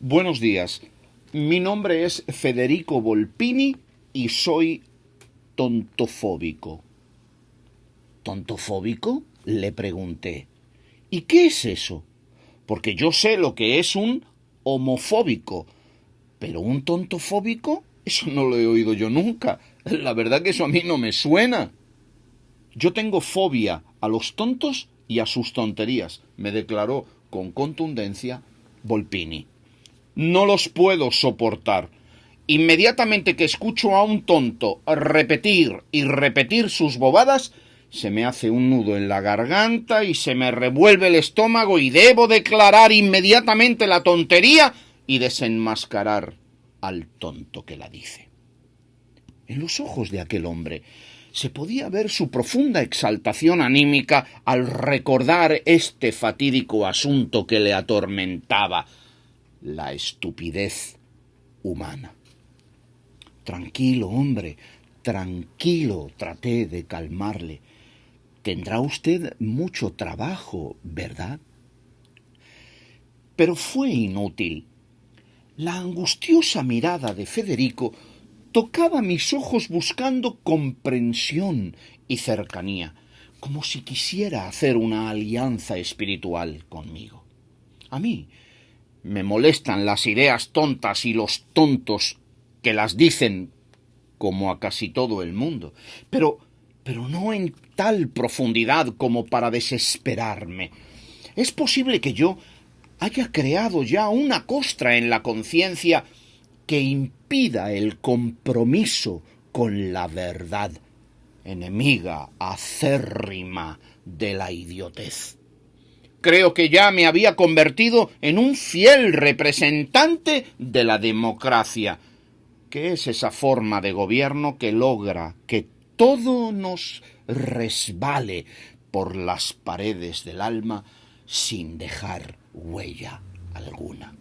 Buenos días. Mi nombre es Federico Volpini y soy tontofóbico. ¿Tontofóbico?, le pregunté. ¿Y qué es eso? Porque yo sé lo que es un homofóbico, pero un tontofóbico, eso no lo he oído yo nunca. La verdad que eso a mí no me suena. Yo tengo fobia a los tontos y a sus tonterías, me declaró con contundencia Volpini. No los puedo soportar. Inmediatamente que escucho a un tonto repetir y repetir sus bobadas, se me hace un nudo en la garganta y se me revuelve el estómago y debo declarar inmediatamente la tontería y desenmascarar al tonto que la dice. En los ojos de aquel hombre se podía ver su profunda exaltación anímica al recordar este fatídico asunto que le atormentaba, la estupidez humana. Tranquilo, hombre, tranquilo, traté de calmarle. Tendrá usted mucho trabajo, ¿verdad? Pero fue inútil. La angustiosa mirada de Federico tocaba mis ojos buscando comprensión y cercanía, como si quisiera hacer una alianza espiritual conmigo. A mí me molestan las ideas tontas y los tontos que las dicen, como a casi todo el mundo, pero no en tal profundidad como para desesperarme. Es posible que yo haya creado ya una costra en la conciencia que impida el compromiso con la verdad, enemiga acérrima de la idiotez. Creo que ya me había convertido en un fiel representante de la democracia, que es esa forma de gobierno que logra que todo nos resbale por las paredes del alma sin dejar huella alguna.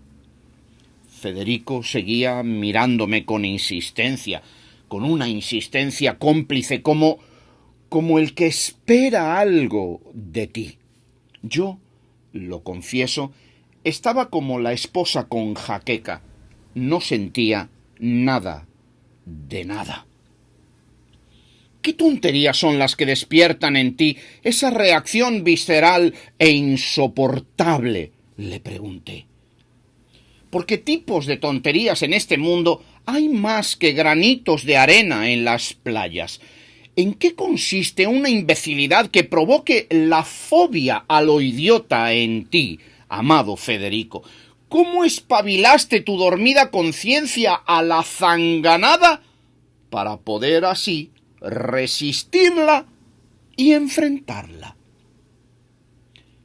Federico seguía mirándome con insistencia, con una insistencia cómplice, como el que espera algo de ti. Yo, lo confieso, estaba como la esposa con jaqueca. No sentía nada de nada. ¿Qué tonterías son las que despiertan en ti esa reacción visceral e insoportable?, le pregunté. Porque tipos de tonterías en este mundo hay más que granitos de arena en las playas. ¿En qué consiste una imbecilidad que provoque la fobia a lo idiota en ti, amado Federico? ¿Cómo espabilaste tu dormida conciencia a la zanganada para poder así resistirla y enfrentarla?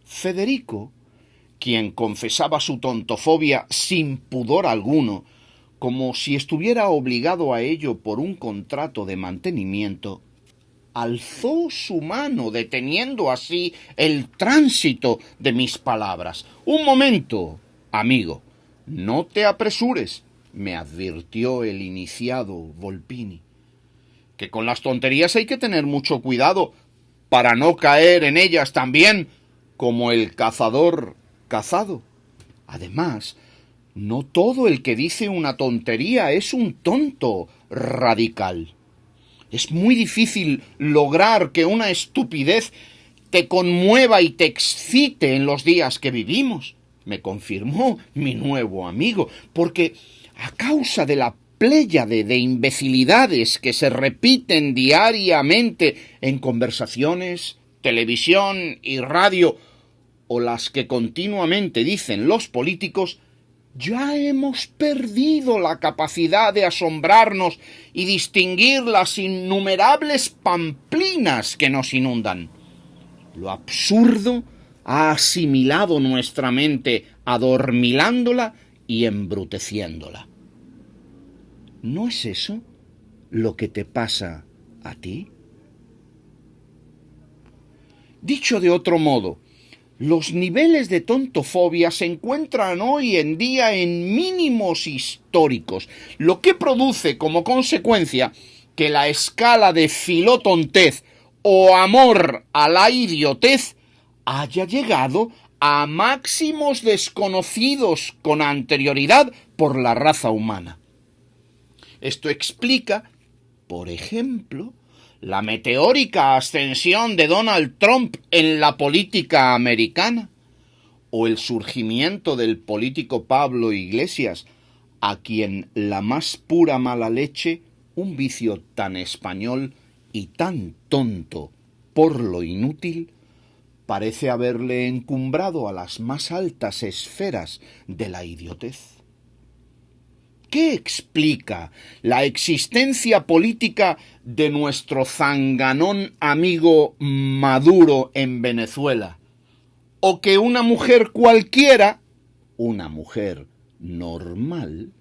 Federico, quien confesaba su tontofobia sin pudor alguno, como si estuviera obligado a ello por un contrato de mantenimiento, alzó su mano deteniendo así el tránsito de mis palabras. «Un momento, amigo, no te apresures», me advirtió el iniciado Volpini, «que con las tonterías hay que tener mucho cuidado para no caer en ellas también como el cazador cazado. Además, no todo el que dice una tontería es un tonto radical. Es muy difícil lograr que una estupidez te conmueva y te excite en los días que vivimos», me confirmó mi nuevo amigo, porque a causa de la pléyade de imbecilidades que se repiten diariamente en conversaciones, televisión y radio, o las que continuamente dicen los políticos, ya hemos perdido la capacidad de asombrarnos y distinguir las innumerables pamplinas que nos inundan. Lo absurdo ha asimilado nuestra mente, adormilándola y embruteciéndola. ¿No es eso lo que te pasa a ti? Dicho de otro modo, los niveles de tontofobia se encuentran hoy en día en mínimos históricos, lo que produce como consecuencia que la escala de filotontez o amor a la idiotez haya llegado a máximos desconocidos con anterioridad por la raza humana. Esto explica, por ejemplo, la meteórica ascensión de Donald Trump en la política americana, o el surgimiento del político Pablo Iglesias, a quien la más pura mala leche, un vicio tan español y tan tonto por lo inútil, parece haberle encumbrado a las más altas esferas de la idiotez. ¿Qué explica la existencia política de nuestro zanganón amigo Maduro en Venezuela? O que una mujer cualquiera, una mujer normal,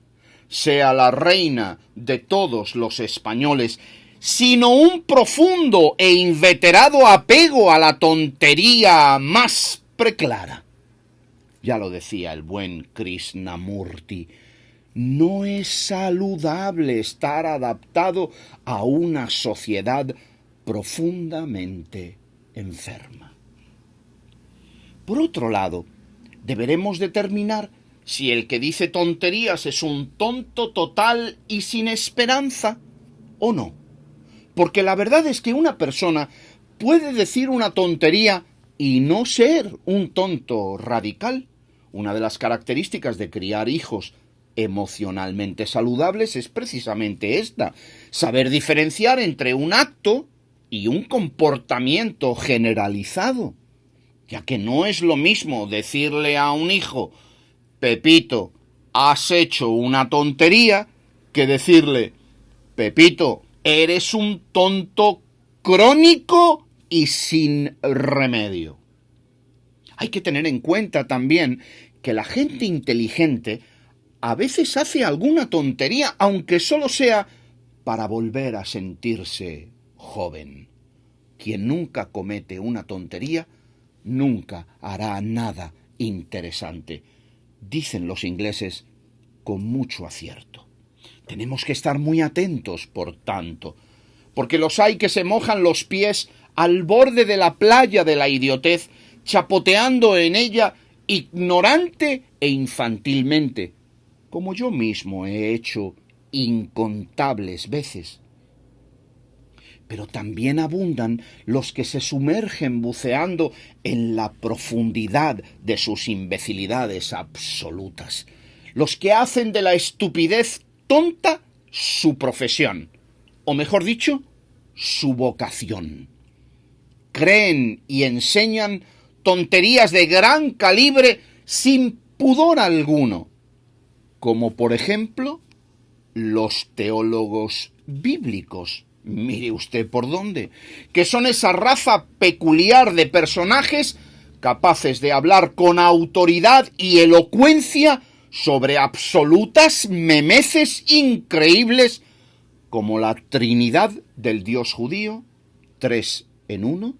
sea la reina de todos los españoles, sino un profundo e inveterado apego a la tontería más preclara. Ya lo decía el buen Krishnamurti, no es saludable estar adaptado a una sociedad profundamente enferma. Por otro lado, deberemos determinar si el que dice tonterías es un tonto total y sin esperanza o no. Porque la verdad es que una persona puede decir una tontería y no ser un tonto radical. Una de las características de criar hijos emocionalmente saludables es precisamente esta: saber diferenciar entre un acto y un comportamiento generalizado. Ya que no es lo mismo decirle a un hijo, Pepito, has hecho una tontería, que decirle, Pepito, eres un tonto crónico y sin remedio. Hay que tener en cuenta también que la gente inteligente a veces hace alguna tontería, aunque solo sea para volver a sentirse joven. Quien nunca comete una tontería, nunca hará nada interesante. Dicen los ingleses con mucho acierto. Tenemos que estar muy atentos, por tanto, porque los hay que se mojan los pies al borde de la playa de la idiotez, chapoteando en ella ignorante e infantilmente, como yo mismo he hecho incontables veces. Pero también abundan los que se sumergen buceando en la profundidad de sus imbecilidades absolutas, los que hacen de la estupidez tonta su profesión, o mejor dicho, su vocación. Creen y enseñan tonterías de gran calibre sin pudor alguno, como por ejemplo los teólogos bíblicos. Mire usted por dónde, que son esa raza peculiar de personajes capaces de hablar con autoridad y elocuencia sobre absolutas memeces increíbles como la Trinidad del Dios judío, 3 en 1,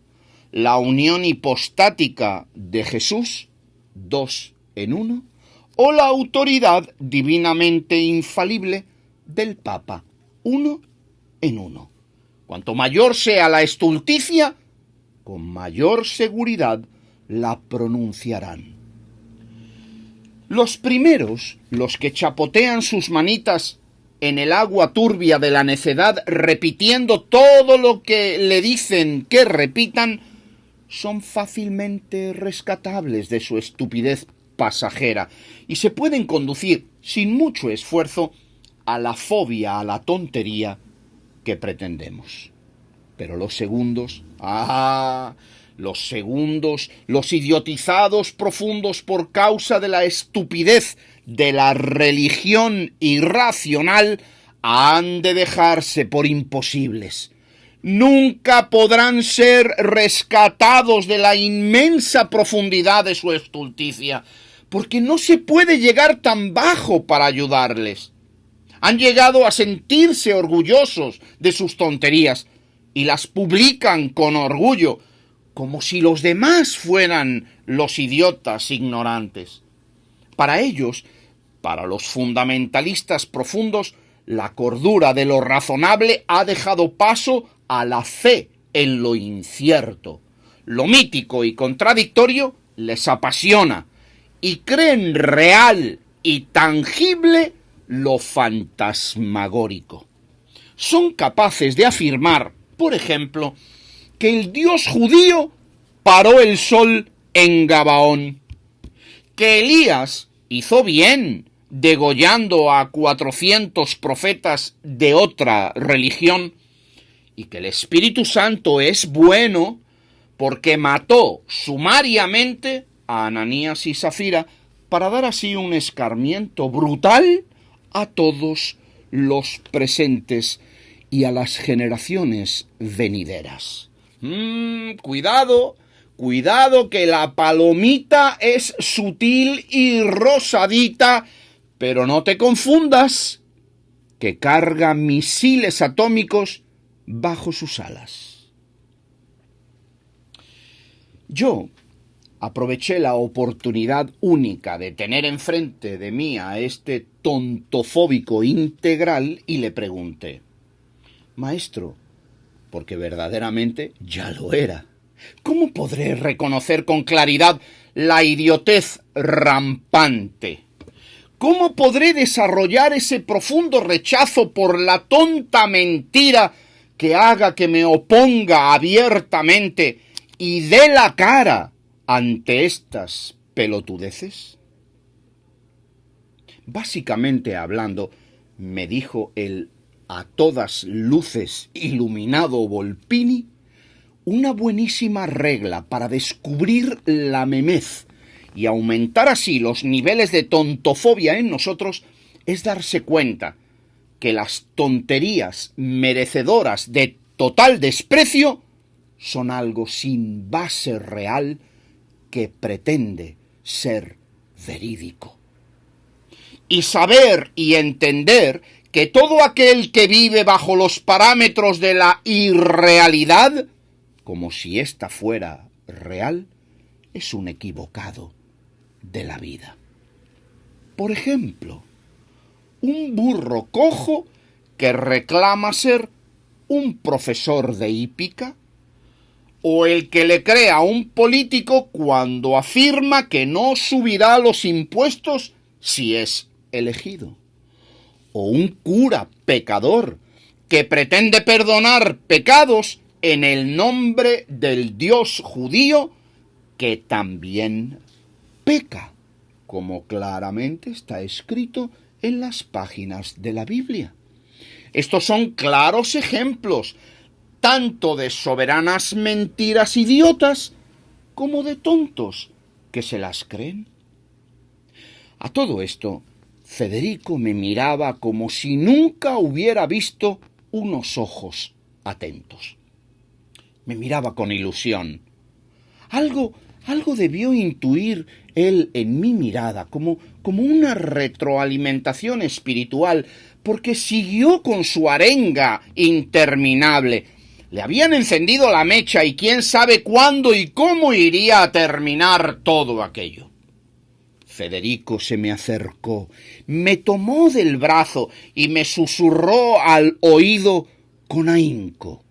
la unión hipostática de Jesús, 2 en 1, o la autoridad divinamente infalible del Papa, 1 en 1. Cuanto mayor sea la estulticia, con mayor seguridad la pronunciarán. Los primeros, los que chapotean sus manitas en el agua turbia de la necedad, repitiendo todo lo que le dicen que repitan, son fácilmente rescatables de su estupidez pasajera y se pueden conducir sin mucho esfuerzo a la fobia a la tontería que pretendemos. Pero los segundos, los idiotizados profundos por causa de la estupidez de la religión irracional, han de dejarse por imposibles. Nunca podrán ser rescatados de la inmensa profundidad de su estulticia, porque no se puede llegar tan bajo para ayudarles. Han llegado a sentirse orgullosos de sus tonterías y las publican con orgullo, como si los demás fueran los idiotas ignorantes. Para ellos, para los fundamentalistas profundos, la cordura de lo razonable ha dejado paso a la fe en lo incierto. Lo mítico y contradictorio les apasiona y creen real y tangible lo fantasmagórico. Son capaces de afirmar, por ejemplo, que el Dios judío paró el sol en Gabaón, que Elías hizo bien degollando a 400 profetas de otra religión, y que el Espíritu Santo es bueno porque mató sumariamente a Ananías y Safira para dar así un escarmiento brutal a todos los presentes y a las generaciones venideras. Cuidado, cuidado, que la palomita es sutil y rosadita, pero no te confundas, que carga misiles atómicos bajo sus alas. Yo aproveché la oportunidad única de tener enfrente de mí a este tontofóbico integral y le pregunté: maestro, porque verdaderamente ya lo era, ¿cómo podré reconocer con claridad la idiotez rampante? ¿Cómo podré desarrollar ese profundo rechazo por la tonta mentira que haga que me oponga abiertamente y dé la cara ante estas pelotudeces? Básicamente hablando, me dijo el a todas luces iluminado Volpini, una buenísima regla para descubrir la memez y aumentar así los niveles de tontofobia en nosotros es darse cuenta que las tonterías merecedoras de total desprecio son algo sin base real que pretende ser verídico. Y saber y entender que todo aquel que vive bajo los parámetros de la irrealidad, como si ésta fuera real, es un equivocado de la vida. Por ejemplo, un burro cojo que reclama ser un profesor de hípica, o el que le cree a un político cuando afirma que no subirá los impuestos si es elegido, o un cura pecador que pretende perdonar pecados en el nombre del Dios judío, que también peca, como claramente está escrito en las páginas de la Biblia. Estos son claros ejemplos tanto de soberanas mentiras idiotas como de tontos que se las creen. A todo esto, Federico me miraba como si nunca hubiera visto unos ojos atentos. Me miraba con ilusión. Algo debió intuir él en mi mirada, como una retroalimentación espiritual, porque siguió con su arenga interminable. Le habían encendido la mecha y quién sabe cuándo y cómo iría a terminar todo aquello. Federico se me acercó, me tomó del brazo y me susurró al oído con ahínco: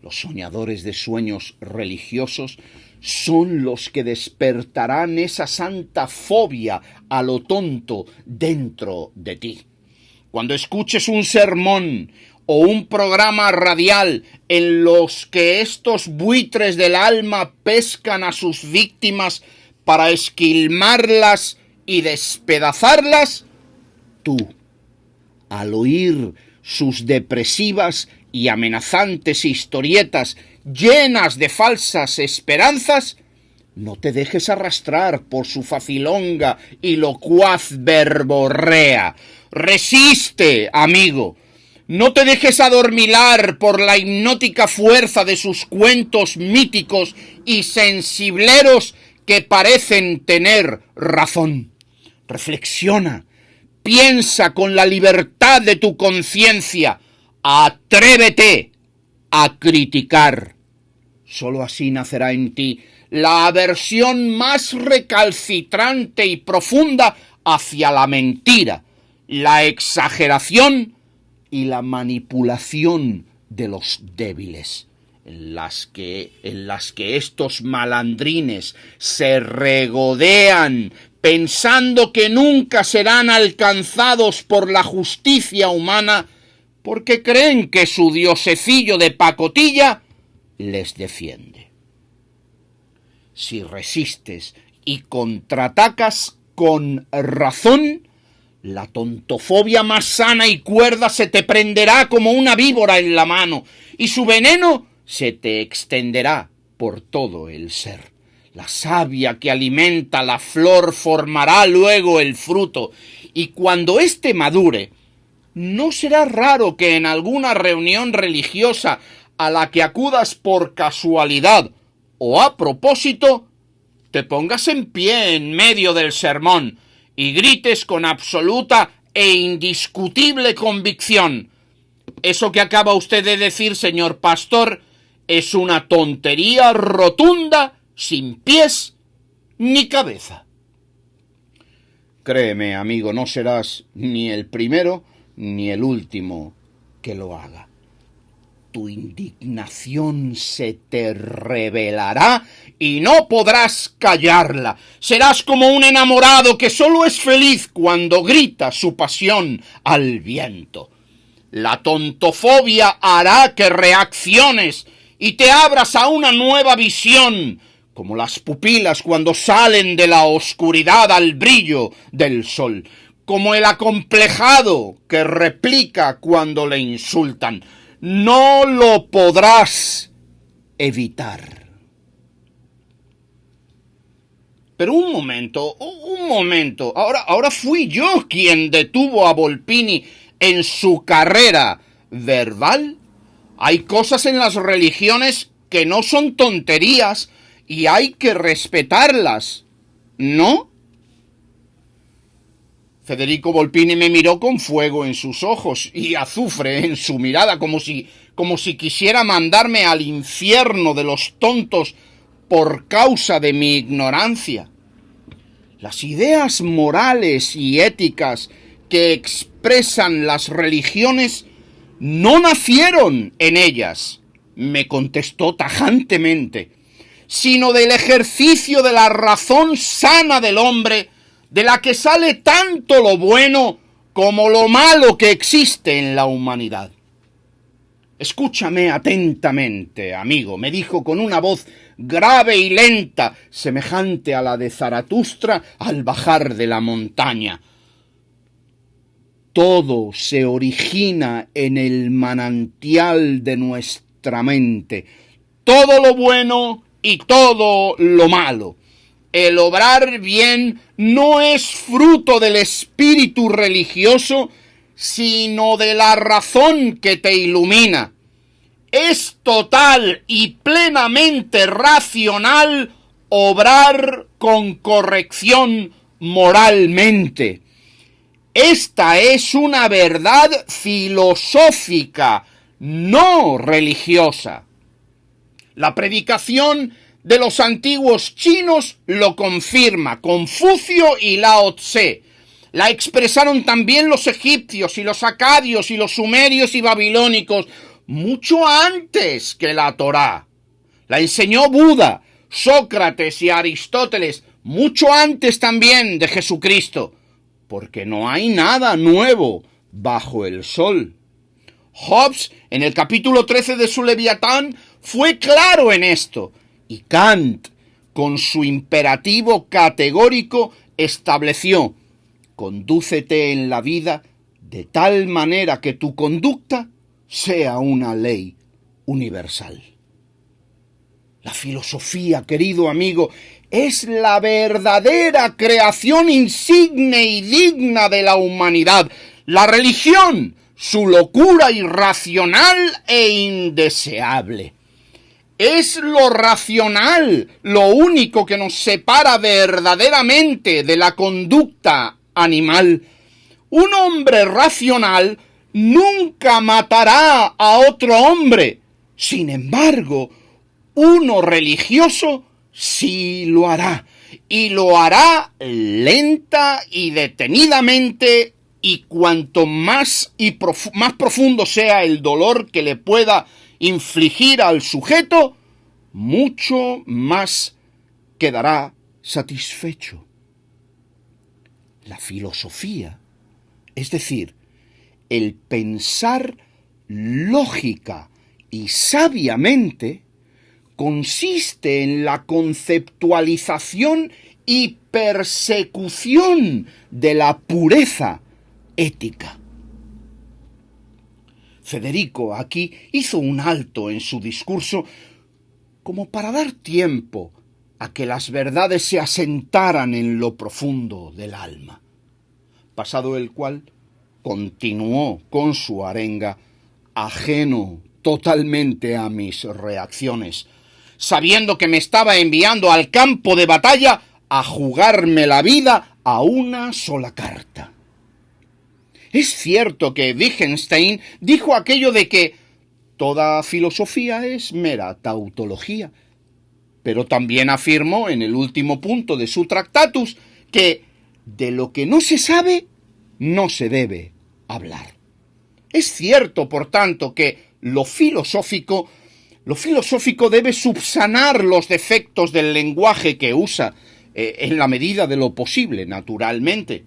los soñadores de sueños religiosos son los que despertarán esa santa fobia a lo tonto dentro de ti. Cuando escuches un sermón o un programa radial en los que estos buitres del alma pescan a sus víctimas para esquilmarlas y despedazarlas, tú, al oír sus depresivas y amenazantes historietas llenas de falsas esperanzas, no te dejes arrastrar por su facilonga y locuaz verborrea. Resiste, amigo. No te dejes adormilar por la hipnótica fuerza de sus cuentos míticos y sensibleros que parecen tener razón. Reflexiona, piensa con la libertad de tu conciencia, atrévete a criticar. Solo así nacerá en ti la aversión más recalcitrante y profunda hacia la mentira, la exageración y la manipulación de los débiles. en las que estos malandrines se regodean pensando que nunca serán alcanzados por la justicia humana, porque creen que su diosecillo de pacotilla les defiende. Si resistes y contraatacas con razón, la tontofobia más sana y cuerda se te prenderá como una víbora en la mano, y su veneno se te extenderá por todo el ser. La savia que alimenta la flor formará luego el fruto, y cuando éste madure, no será raro que en alguna reunión religiosa a la que acudas por casualidad o a propósito, te pongas en pie en medio del sermón y grites con absoluta e indiscutible convicción: eso que acaba usted de decir, señor pastor, es una tontería rotunda, sin pies ni cabeza. Créeme, amigo, no serás ni el primero ni el último que lo haga. Tu indignación se te revelará y no podrás callarla. Serás como un enamorado que solo es feliz cuando grita su pasión al viento. La tontofobia hará que reacciones y te abras a una nueva visión, como las pupilas cuando salen de la oscuridad al brillo del sol, como el acomplejado que replica cuando le insultan. No lo podrás evitar. Pero un momento. Ahora fui yo quien detuvo a Volpini en su carrera verbal. Hay cosas en las religiones que no son tonterías y hay que respetarlas, ¿no? Federico Volpini me miró con fuego en sus ojos y azufre en su mirada, como si quisiera mandarme al infierno de los tontos por causa de mi ignorancia. Las ideas morales y éticas que expresan las religiones no nacieron en ellas, me contestó tajantemente, sino del ejercicio de la razón sana del hombre, de la que sale tanto lo bueno como lo malo que existe en la humanidad. Escúchame atentamente, amigo, me dijo con una voz grave y lenta, semejante a la de Zaratustra al bajar de la montaña. Todo se origina en el manantial de nuestra mente, todo lo bueno y todo lo malo. El obrar bien no es fruto del espíritu religioso, sino de la razón que te ilumina. Es total y plenamente racional obrar con corrección moralmente. Esta es una verdad filosófica, no religiosa. La predicación de los antiguos chinos lo confirma, Confucio y Lao Tse. La expresaron también los egipcios y los acadios y los sumerios y babilónicos mucho antes que la Torá. La enseñó Buda, Sócrates y Aristóteles mucho antes también de Jesucristo, porque no hay nada nuevo bajo el sol. Hobbes, en el capítulo 13 de su Leviatán, fue claro en esto, y Kant, con su imperativo categórico, estableció: condúcete en la vida de tal manera que tu conducta sea una ley universal. La filosofía, querido amigo, es la verdadera creación insigne y digna de la humanidad. La religión, su locura irracional e indeseable. Es lo racional lo único que nos separa verdaderamente de la conducta animal. Un hombre racional nunca matará a otro hombre. Sin embargo, uno religioso sí lo hará. Y lo hará lenta y detenidamente, y cuanto más profundo sea el dolor que le pueda infligir al sujeto, mucho más quedará satisfecho. La filosofía, es decir, el pensar lógica y sabiamente, consiste en la conceptualización y persecución de la pureza ética. Federico aquí hizo un alto en su discurso como para dar tiempo a que las verdades se asentaran en lo profundo del alma, pasado el cual continuó con su arenga, ajeno totalmente a mis reacciones, sabiendo que me estaba enviando al campo de batalla a jugarme la vida a una sola carta. Es cierto que Wittgenstein dijo aquello de que toda filosofía es mera tautología, pero también afirmó en el último punto de su Tractatus que de lo que no se sabe no se debe hablar. Es cierto, por tanto, que lo filosófico debe subsanar los defectos del lenguaje que usa, en la medida de lo posible, naturalmente.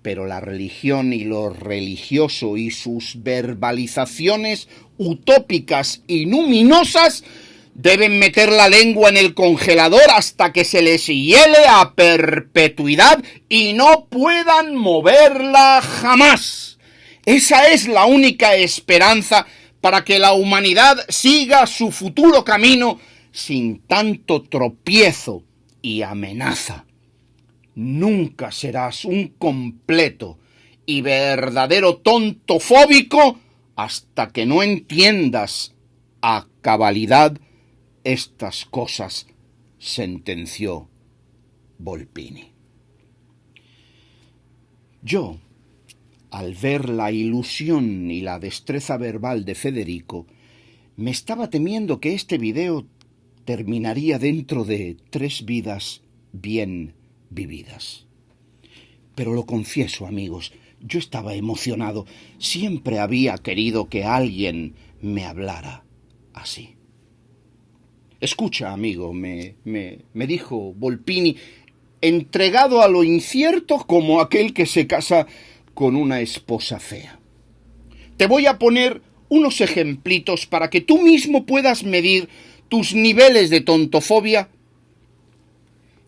Pero la religión y lo religioso y sus verbalizaciones utópicas y luminosas deben meter la lengua en el congelador hasta que se les hiele a perpetuidad y no puedan moverla jamás. Esa es la única esperanza para que la humanidad siga su futuro camino sin tanto tropiezo y amenaza. Nunca serás un completo y verdadero tontofóbico hasta que no entiendas a cabalidad estas cosas, sentenció Volpini. Yo, al ver la ilusión y la destreza verbal de Federico, me estaba temiendo que este video terminaría dentro de 3 vidas bien vividas. Pero lo confieso, amigos, yo estaba emocionado. Siempre había querido que alguien me hablara así. Escucha, amigo, me dijo Volpini, entregado a lo incierto como aquel que se casa con una esposa fea. Te voy a poner unos ejemplitos para que tú mismo puedas medir tus niveles de tontofobia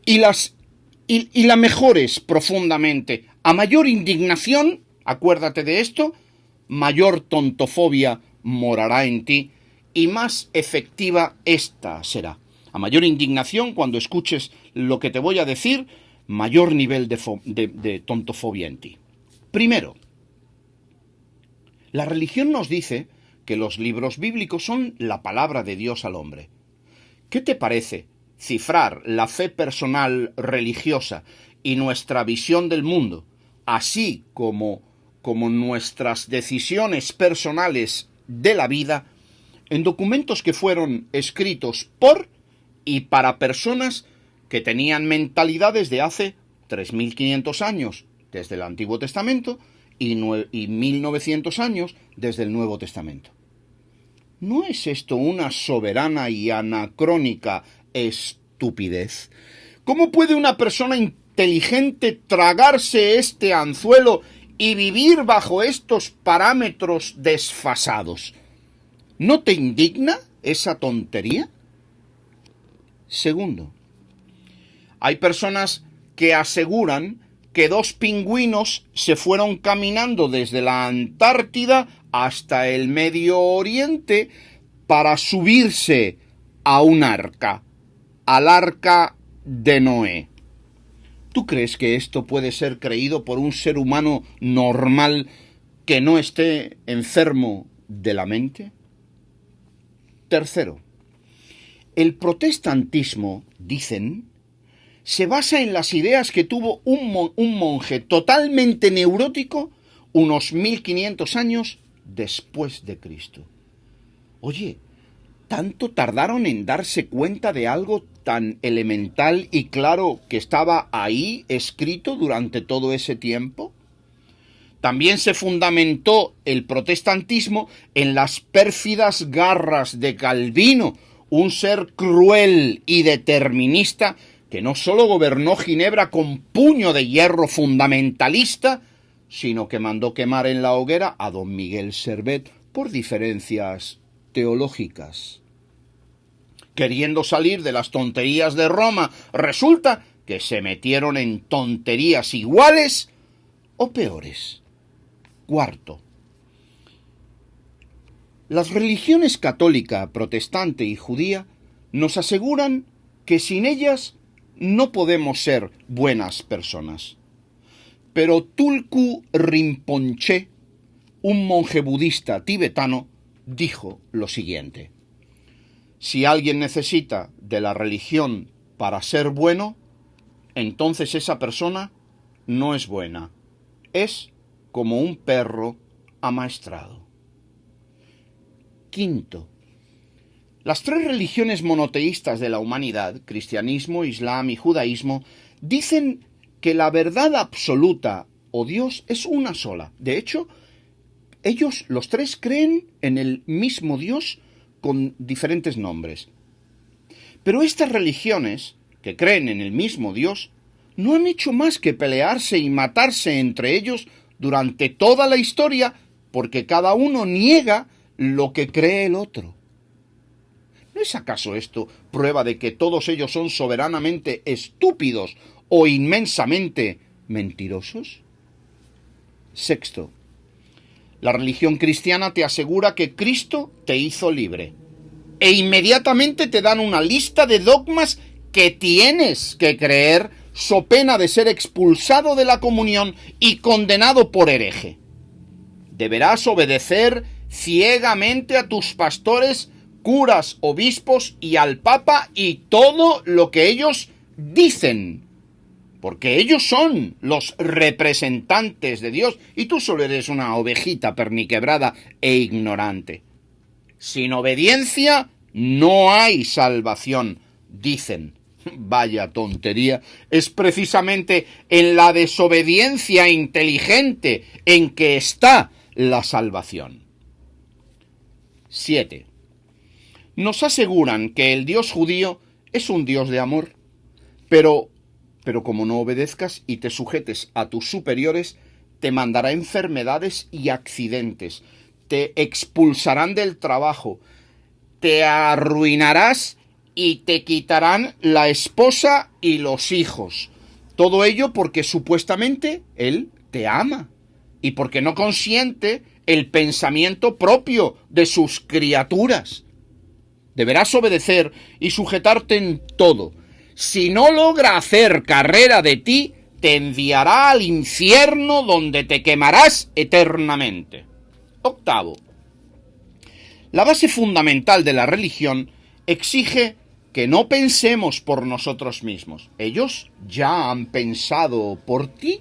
y la mejores profundamente. A mayor indignación, acuérdate de esto, mayor tontofobia morará en ti y más efectiva esta será. A mayor indignación, cuando escuches lo que te voy a decir, mayor nivel de tontofobia en ti. Primero, la religión nos dice que los libros bíblicos son la palabra de Dios al hombre. ¿Qué te parece cifrar la fe personal religiosa y nuestra visión del mundo, así como nuestras decisiones personales de la vida, en documentos que fueron escritos por y para personas que tenían mentalidades de hace 3.500 años desde el Antiguo Testamento y 1.900 años desde el Nuevo Testamento? ¿No es esto una soberana y anacrónica estupidez? ¿Cómo puede una persona inteligente tragarse este anzuelo y vivir bajo estos parámetros desfasados? ¿No te indigna esa tontería? Segundo, hay personas que aseguran que 2 pingüinos se fueron caminando desde la Antártida hasta el Medio Oriente para subirse a un arca, al arca de Noé. ¿Tú crees que esto puede ser creído por un ser humano normal que no esté enfermo de la mente? Tercero, el protestantismo, dicen, se basa en las ideas que tuvo un monje totalmente neurótico unos 1500 años después de Cristo. Oye, ¿tanto tardaron en darse cuenta de algo tan elemental y claro que estaba ahí escrito durante todo ese tiempo? También se fundamentó el protestantismo en las pérfidas garras de Calvino, un ser cruel y determinista que no solo gobernó Ginebra con puño de hierro fundamentalista, sino que mandó quemar en la hoguera a don Miguel Servet por diferencias teológicas. Queriendo salir de las tonterías de Roma, resulta que se metieron en tonterías iguales o peores. Cuarto, las religiones católica, protestante y judía nos aseguran que sin ellas no podemos ser buenas personas. Pero Tulku Rinpoche, un monje budista tibetano, dijo lo siguiente: si alguien necesita de la religión para ser bueno, entonces esa persona no es buena. Es como un perro amaestrado. Quinto, las tres religiones monoteístas de la humanidad, cristianismo, islam y judaísmo, dicen que la verdad absoluta o Dios es una sola. De hecho, ellos, los tres, creen en el mismo Dios con diferentes nombres. Pero estas religiones, que creen en el mismo Dios, no han hecho más que pelearse y matarse entre ellos durante toda la historia, porque cada uno niega lo que cree el otro. ¿No es acaso esto prueba de que todos ellos son soberanamente estúpidos o inmensamente mentirosos? Sexto, la religión cristiana te asegura que Cristo te hizo libre, e inmediatamente te dan una lista de dogmas que tienes que creer, so pena de ser expulsado de la comunión y condenado por hereje. Deberás obedecer ciegamente a tus pastores, curas, obispos y al Papa y todo lo que ellos dicen, porque ellos son los representantes de Dios y tú solo eres una ovejita perniquebrada e ignorante. Sin obediencia no hay salvación, dicen. Vaya tontería, es precisamente en la desobediencia inteligente en que está la salvación. 7. Nos aseguran que el Dios judío es un Dios de amor, pero como no obedezcas y te sujetes a tus superiores, te mandará enfermedades y accidentes, te expulsarán del trabajo, te arruinarás y te quitarán la esposa y los hijos. Todo ello porque supuestamente Él te ama y porque no consiente el pensamiento propio de sus criaturas. Deberás obedecer y sujetarte en todo. Si no logra hacer carrera de ti, te enviará al infierno donde te quemarás eternamente. Octavo, la base fundamental de la religión exige que no pensemos por nosotros mismos. Ellos ya han pensado por ti.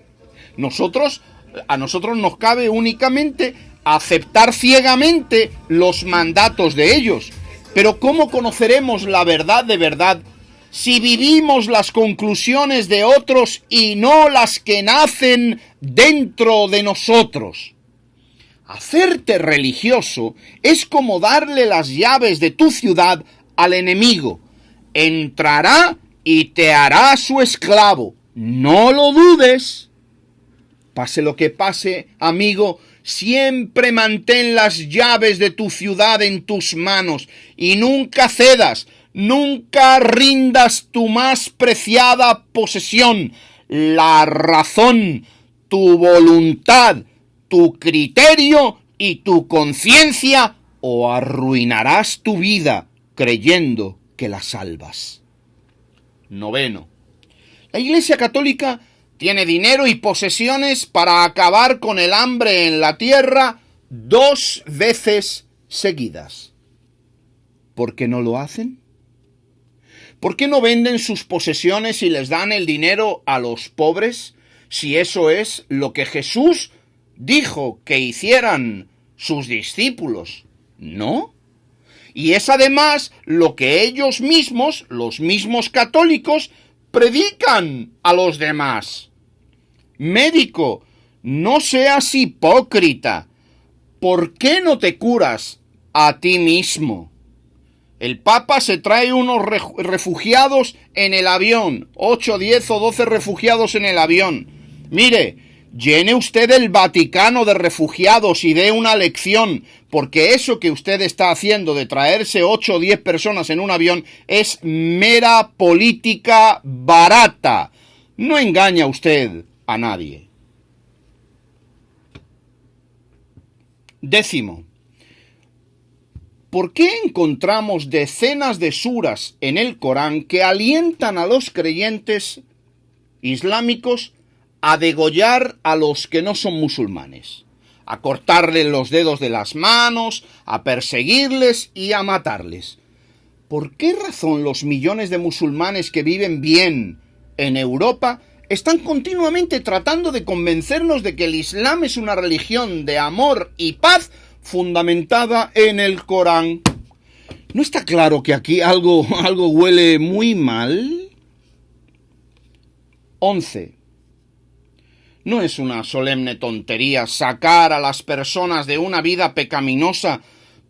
A nosotros nos cabe únicamente aceptar ciegamente los mandatos de ellos. Pero ¿cómo conoceremos la verdad de verdad si vivimos las conclusiones de otros y no las que nacen dentro de nosotros? Hacerte religioso es como darle las llaves de tu ciudad al enemigo. Entrará y te hará su esclavo. No lo dudes. Pase lo que pase, amigo, siempre mantén las llaves de tu ciudad en tus manos y nunca cedas, nunca rindas tu más preciada posesión, la razón, tu voluntad, tu criterio y tu conciencia, o arruinarás tu vida creyendo que la salvas. Noveno, la Iglesia Católica tiene dinero y posesiones para acabar con el hambre en la tierra 2 veces seguidas. ¿Por qué no lo hacen? ¿Por qué no venden sus posesiones y les dan el dinero a los pobres, si eso es lo que Jesús dijo que hicieran sus discípulos? ¿No? Y es además lo que ellos mismos, los mismos católicos, predican a los demás. Médico, No seas hipócrita. ¿Por qué no te curas a ti mismo? El Papa se trae unos refugiados en el avión, 8, 10 o 12 refugiados en el avión. Mire, llene usted el Vaticano de refugiados y dé una lección, porque eso que usted está haciendo de traerse 8 o 10 personas en un avión es mera política barata. No engaña usted a nadie. 10. ¿Por qué encontramos decenas de suras en el Corán que alientan a los creyentes islámicos a degollar a los que no son musulmanes, a cortarles los dedos de las manos, a perseguirles y a matarles? ¿Por qué razón los millones de musulmanes que viven bien en Europa están continuamente tratando de convencernos de que el Islam es una religión de amor y paz fundamentada en el Corán? ¿No está claro que aquí algo huele muy mal? 11. ¿No es una solemne tontería sacar a las personas de una vida pecaminosa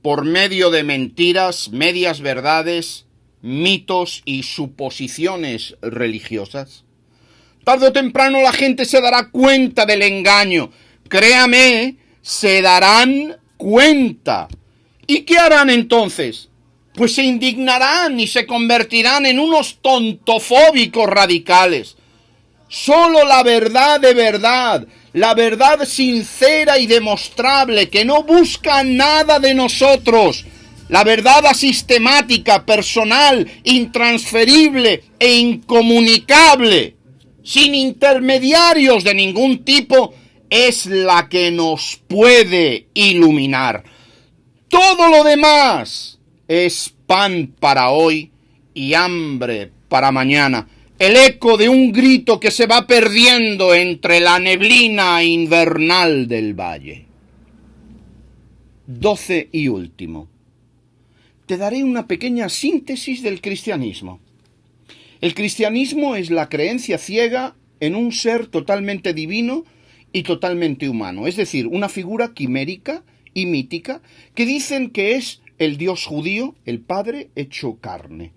por medio de mentiras, medias verdades, mitos y suposiciones religiosas? Tarde o temprano la gente se dará cuenta del engaño. Créame, se darán cuenta. ¿Y qué harán entonces? Pues se indignarán y se convertirán en unos tontofóbicos radicales. Solo la verdad de verdad, la verdad sincera y demostrable, que no busca nada de nosotros, la verdad asistemática, personal, intransferible e incomunicable, sin intermediarios de ningún tipo, es la que nos puede iluminar. Todo lo demás es pan para hoy y hambre para mañana. El eco de un grito que se va perdiendo entre la neblina invernal del valle. 12 y último. Te daré una pequeña síntesis del cristianismo. El cristianismo es la creencia ciega en un ser totalmente divino y totalmente humano, es decir, una figura quimérica y mítica que dicen que es el Dios judío, el Padre hecho carne.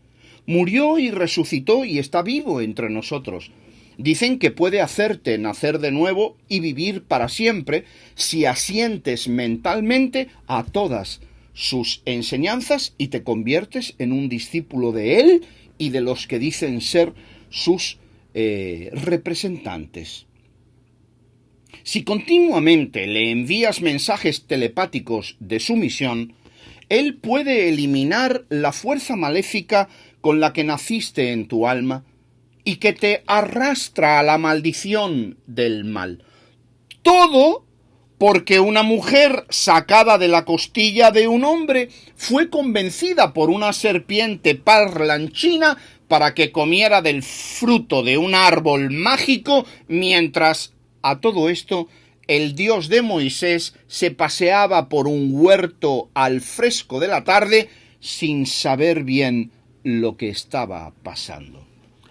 Murió y resucitó y está vivo entre nosotros. Dicen que puede hacerte nacer de nuevo y vivir para siempre si asientes mentalmente a todas sus enseñanzas y te conviertes en un discípulo de él y de los que dicen ser sus representantes. Si continuamente le envías mensajes telepáticos de su misión, él puede eliminar la fuerza maléfica con la que naciste en tu alma y que te arrastra a la maldición del mal. Todo porque una mujer sacada de la costilla de un hombre fue convencida por una serpiente parlanchina para que comiera del fruto de un árbol mágico, mientras a todo esto el Dios de Moisés se paseaba por un huerto al fresco de la tarde sin saber bien lo que estaba pasando.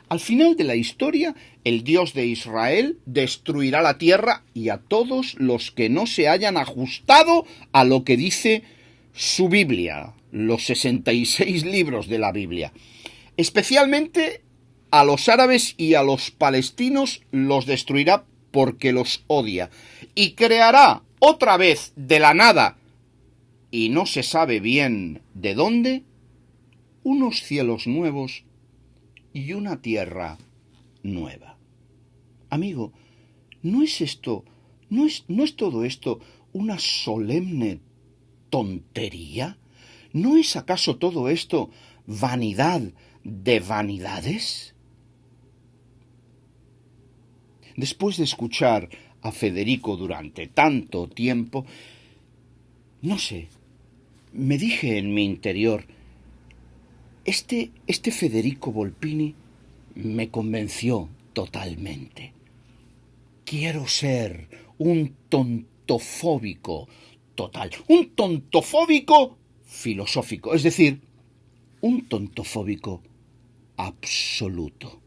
Al final de la historia, el Dios de Israel destruirá la tierra y a todos los que no se hayan ajustado a lo que dice su Biblia, los 66 libros de la Biblia. Especialmente a los árabes y a los palestinos los destruirá porque los odia. Y creará otra vez de la nada, y no se sabe bien de dónde, unos cielos nuevos y una tierra nueva. Amigo, ¿no es todo esto una solemne tontería? ¿No es acaso todo esto vanidad de vanidades? Después de escuchar a Federico durante tanto tiempo, no sé, me dije en mi interior, este Federico Volpini me convenció totalmente. Quiero ser un tontofóbico total, un tontofóbico filosófico, es decir, un tontofóbico absoluto.